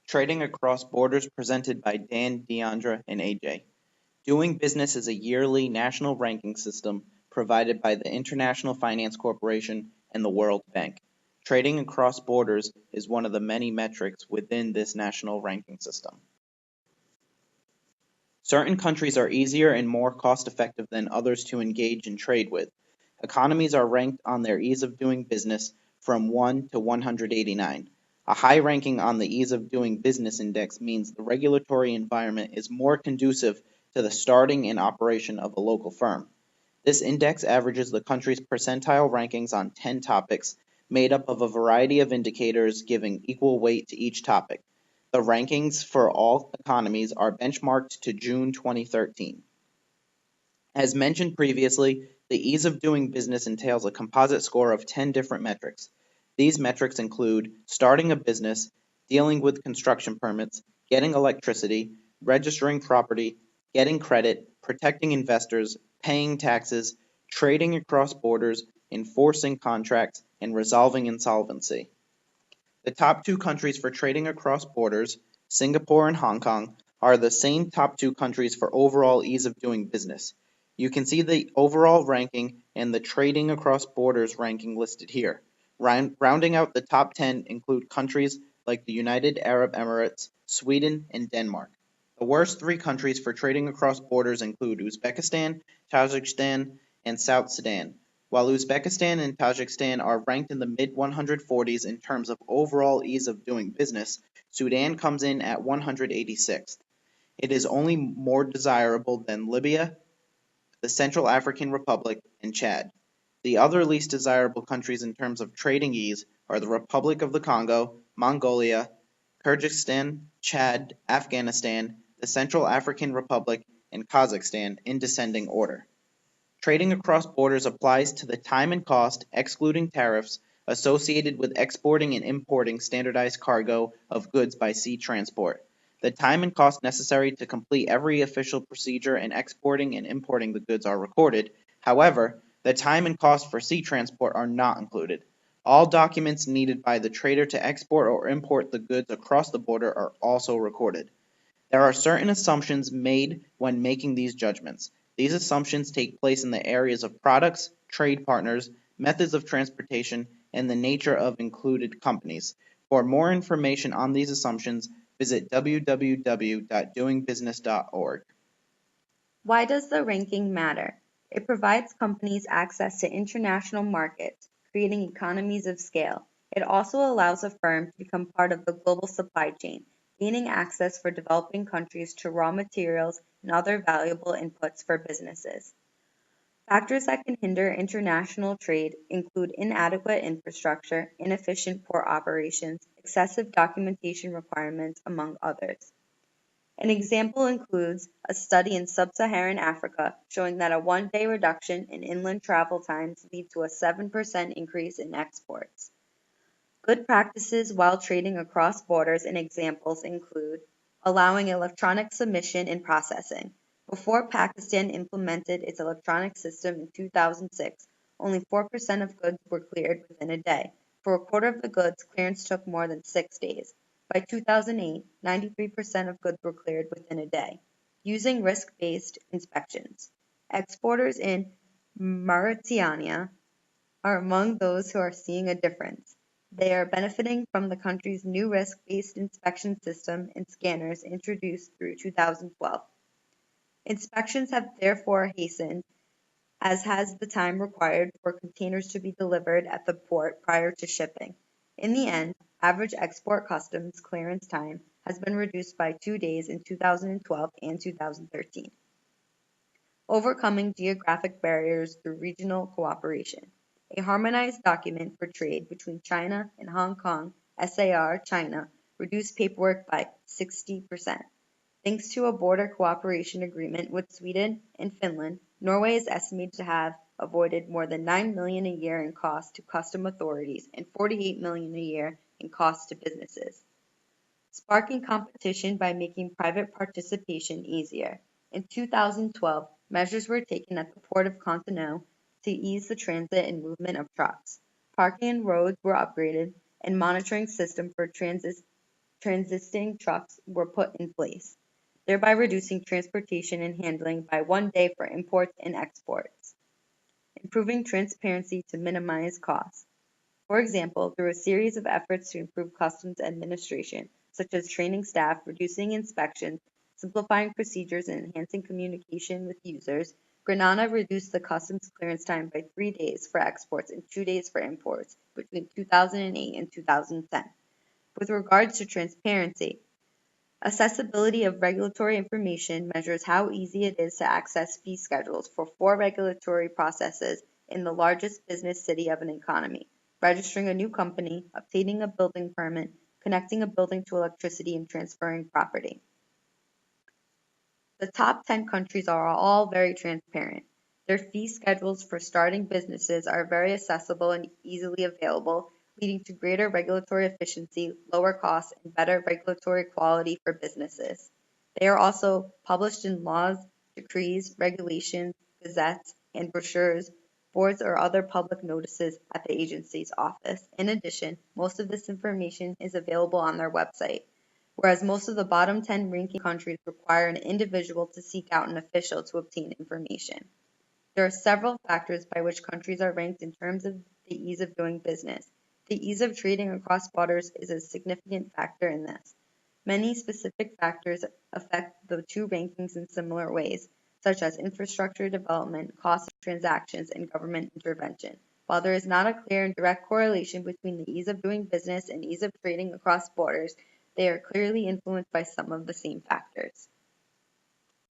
Trading Across Borders presented by Dan, Deandra, and AJ. Doing Business is a yearly national ranking system provided by the International Finance Corporation and the World Bank. Trading across borders is one of the many metrics within this national ranking system. Certain countries are easier and more cost-effective than others to engage and trade with. Economies are ranked on their ease of doing business from 1 to 189. A high ranking on the Ease of Doing Business Index means the regulatory environment is more conducive to the starting and operation of a local firm. This index averages the country's percentile rankings on 10 topics, made up of a variety of indicators giving equal weight to each topic. The rankings for all economies are benchmarked to June 2013. As mentioned previously, the ease of doing business entails a composite score of 10 different metrics. These metrics include starting a business, dealing with construction permits, getting electricity, registering property, getting credit, protecting investors, paying taxes, trading across borders, enforcing contracts, and resolving insolvency. The top two countries for trading across borders, Singapore and Hong Kong, are the same top two countries for overall ease of doing business. You can see the overall ranking and the trading across borders ranking listed here. Rounding out the top 10 include countries like the United Arab Emirates, Sweden, and Denmark. The worst three countries for trading across borders include Uzbekistan, Tajikistan, and South Sudan. While Uzbekistan and Tajikistan are ranked in the mid-140s in terms of overall ease of doing business, Sudan comes in at 186th. It is only more desirable than Libya, the Central African Republic, and Chad. The other least desirable countries in terms of trading ease are the Republic of the Congo, Mongolia, Kyrgyzstan, Chad, Afghanistan, the Central African Republic, and Kazakhstan in descending order. Trading across borders applies to the time and cost, excluding tariffs, associated with exporting and importing standardized cargo of goods by sea transport. The time and cost necessary to complete every official procedure in exporting and importing the goods are recorded. However, the time and cost for sea transport are not included. All documents needed by the trader to export or import the goods across the border are also recorded. There are certain assumptions made when making these judgments. These assumptions take place in the areas of products, trade partners, methods of transportation, and the nature of included companies. For more information on these assumptions, visit www.doingbusiness.org. Why does the ranking matter? It provides companies access to international markets, creating economies of scale. It also allows a firm to become part of the global supply chain, gaining access for developing countries to raw materials and other valuable inputs for businesses. Factors that can hinder international trade include inadequate infrastructure, inefficient port operations, excessive documentation requirements, among others. An example includes a study in sub-Saharan Africa showing that a one-day reduction in inland travel times lead to a 7% increase in exports. Good practices while trading across borders and examples include allowing electronic submission and processing. Before Pakistan implemented its electronic system in 2006, only 4% of goods were cleared within a day. For a quarter of the goods, clearance took more than 6 days. By 2008, 93% of goods were cleared within a day. Using risk-based inspections. Exporters in Mauritania are among those who are seeing a difference. They are benefiting from the country's new risk-based inspection system and scanners introduced through 2012. Inspections have therefore hastened, as has the time required for containers to be delivered at the port prior to shipping. In the end, average export customs clearance time has been reduced by 2 days in 2012 and 2013. Overcoming geographic barriers through regional cooperation. A harmonized document for trade between China and Hong Kong, SAR China, reduced paperwork by 60%. Thanks to a border cooperation agreement with Sweden and Finland, Norway is estimated to have avoided more than $9 million a year in costs to custom authorities and $48 million a year in costs to businesses. Sparking competition by making private participation easier. In 2012, measures were taken at the port of Cotonou to ease the transit and movement of trucks. Parking and roads were upgraded, and monitoring system for transit transiting trucks were put in place, thereby reducing transportation and handling by 1 day for imports and exports, improving transparency to minimize costs. For example, through a series of efforts to improve customs administration, such as training staff, reducing inspections, simplifying procedures, and enhancing communication with users, Granada reduced the customs clearance time by 3 days for exports and 2 days for imports between 2008 and 2010. With regards to transparency, accessibility of regulatory information measures how easy it is to access fee schedules for 4 regulatory processes in the largest business city of an economy: registering a new company, obtaining a building permit, connecting a building to electricity, and transferring property. The top 10 countries are all very transparent. Their fee schedules for starting businesses are very accessible and easily available, leading to greater regulatory efficiency, lower costs, and better regulatory quality for businesses. They are also published in laws, decrees, regulations, gazettes, and brochures, boards, or other public notices at the agency's office. In addition, most of this information is available on their website, whereas most of the bottom 10 ranking countries require an individual to seek out an official to obtain information. There are several factors by which countries are ranked in terms of the ease of doing business. The ease of trading across borders is a significant factor in this. Many specific factors affect the two rankings in similar ways, such as infrastructure development, cost of transactions, and government intervention. While there is not a clear and direct correlation between the ease of doing business and ease of trading across borders, they are clearly influenced by some of the same factors.